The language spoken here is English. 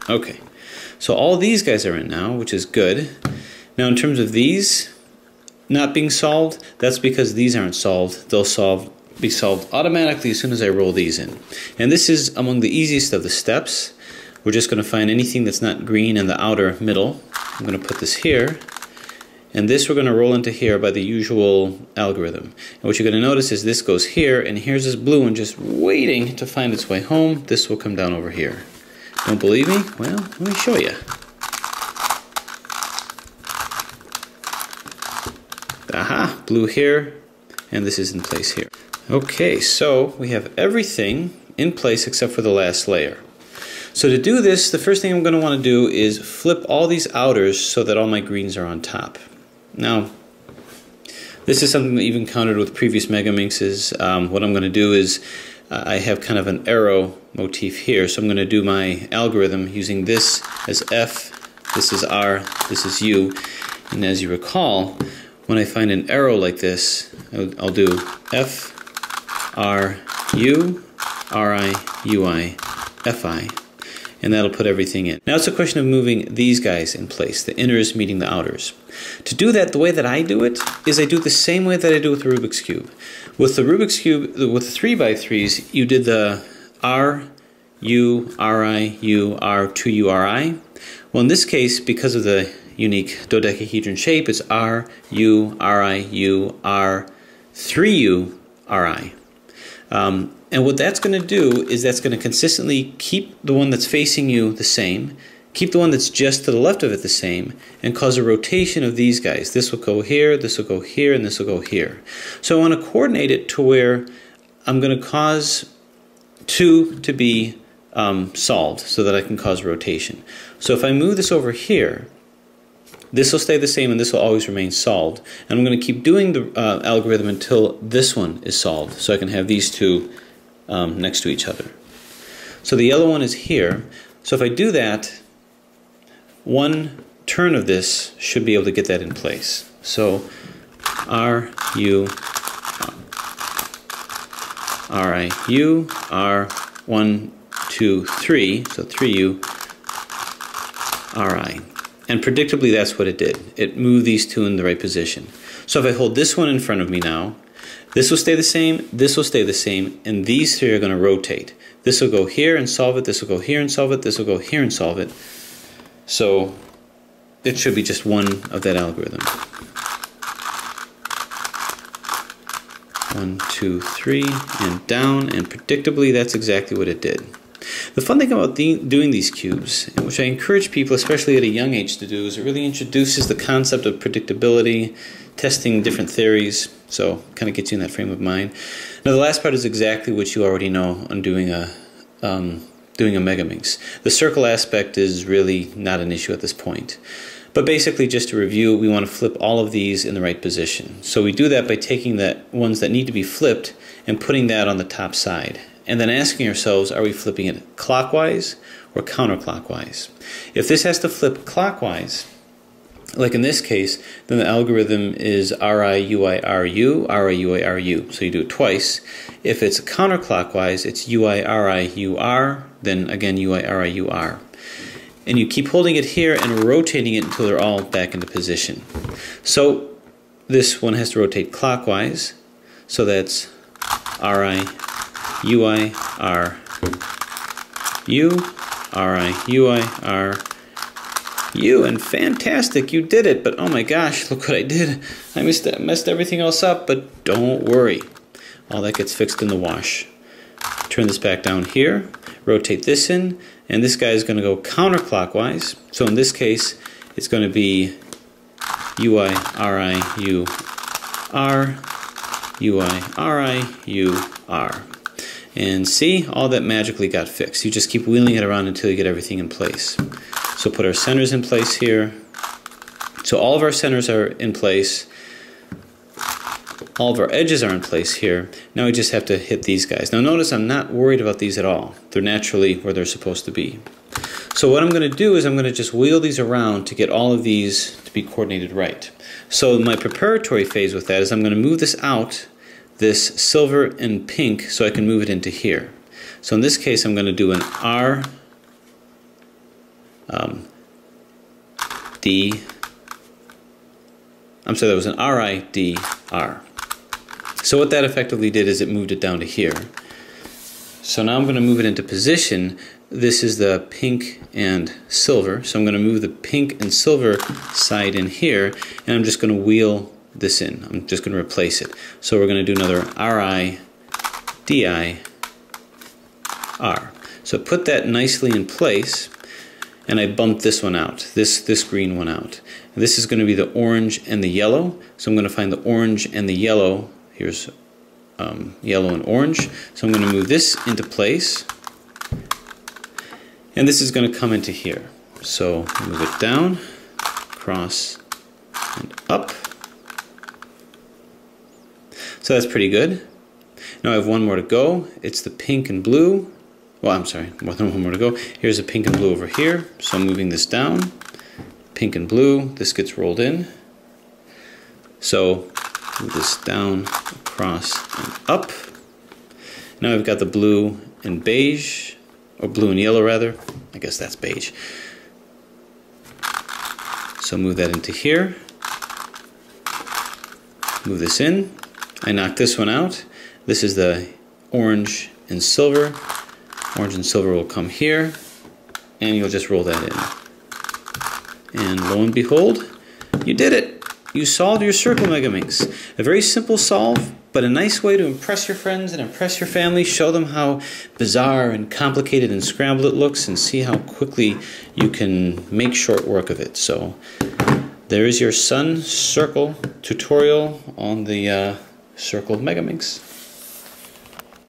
Okay, so all these guys are in now, which is good. Now in terms of these not being solved, that's because these aren't solved. They'll be solved automatically as soon as I roll these in. And this is among the easiest of the steps. We're just going to find anything that's not green in the outer middle. I'm going to put this here. And this we're going to roll into here by the usual algorithm. And what you're going to notice is this goes here, and here's this blue one just waiting to find its way home. This will come down over here. Don't believe me? Well, let me show you. Aha, blue here, and this is in place here. Okay, so we have everything in place except for the last layer. So to do this, the first thing I'm going to want to do is flip all these outers so that all my greens are on top. Now, this is something that you've encountered with previous megaminxes. What I'm going to do is I have kind of an arrow motif here, so I'm going to do my algorithm using this as F, this is R, this is U, and as you recall, when I find an arrow like this, I'll do F, R, U, R, I, U, I, F, I, and that'll put everything in. Now it's a question of moving these guys in place, the inners meeting the outers. To do that, the way that I do it is I do it the same way that I do with the Rubik's Cube. With the Rubik's Cube, with the 3x3s, you did the R, U, RI, U, R, 2U, RI. Well, in this case, because of the unique dodecahedron shape, it's R, U, RI, U, R, 3U, RI. And what that's going to do is that's going to consistently keep the one that's facing you the same, keep the one that's just to the left of it the same, and cause a rotation of these guys. This will go here, this will go here, and this will go here. So I want to coordinate it to where I'm going to cause 2 to be solved so that I can cause rotation. So if I move this over here, this will stay the same and this will always remain solved. And I'm going to keep doing the algorithm until this one is solved, so I can have these two next to each other. So the yellow one is here. So if I do that, one turn of this should be able to get that in place. So R, U, R, I, U, R, 1, 2, 3, so 3U, R, I. And predictably that's what it did. It moved these two in the right position. So if I hold this one in front of me now, this will stay the same, this will stay the same, and these three are going to rotate. This will go here and solve it, this will go here and solve it, this will go here and solve it. So it should be just one of that algorithm. 1, 2, 3, and down, and predictably that's exactly what it did. The fun thing about doing these cubes, which I encourage people, especially at a young age, to do, is it really introduces the concept of predictability, testing different theories, so kind of gets you in that frame of mind. Now the last part is exactly what you already know on doing a megaminx. The circle aspect is really not an issue at this point. But basically, just to review, we want to flip all of these in the right position. So we do that by taking the ones that need to be flipped and putting that on the top side. And then asking ourselves, are we flipping it clockwise or counterclockwise? If this has to flip clockwise, like in this case, then the algorithm is RI-UI-RU, RI-UI-RU. So you do it twice. If it's counterclockwise, it's UI-RI-UR, then again UI-RI-UR. And you keep holding it here and rotating it until they're all back into position. So this one has to rotate clockwise, so that's RI, UI, R, U, RI, UI, R, U, and fantastic, you did it, but oh my gosh, look what I did. I messed everything else up, but don't worry. All that gets fixed in the wash. Turn this back down here, rotate this in, and this guy is going to go counterclockwise. So in this case, it's going to be UI, RI, U, R, UI, RI, U, R. And see, all that magically got fixed. You just keep wheeling it around until you get everything in place. So put our centers in place here. So all of our centers are in place. All of our edges are in place here. Now we just have to hit these guys. Now notice I'm not worried about these at all. They're naturally where they're supposed to be. So what I'm going to do is I'm going to just wheel these around to get all of these to be coordinated right. So my preparatory phase with that is I'm going to move this out, this silver and pink, so I can move it into here. So in this case I'm going to do an R, that was an RIDR. So what that effectively did is it moved it down to here. So now I'm going to move it into position. This is the pink and silver. So I'm going to move the pink and silver side in here, and I'm just going to wheel this in. I'm just going to replace it. So we're going to do another RIDIR. So put that nicely in place, and I bumped this one out, this green one out. And this is going to be the orange and the yellow. So I'm going to find the orange and the yellow. Here's yellow and orange. So I'm going to move this into place, and this is going to come into here. So move it down, across, and up. So that's pretty good. Now I have one more to go. It's the pink and blue. Well, I'm sorry, more than one more to go. Here's a pink and blue over here. So I'm moving this down. Pink and blue. This gets rolled in. So move this down, across, and up. Now I've got the blue and beige, or blue and yellow rather. I guess that's beige. So move that into here. Move this in. I knocked this one out. This is the orange and silver. Orange and silver will come here, and you'll just roll that in. And lo and behold, you did it! You solved your circle megaminx. A very simple solve, but a nice way to impress your friends and impress your family, show them how bizarre and complicated and scrambled it looks, and see how quickly you can make short work of it. So there is your sun circle tutorial on the circle megaminx.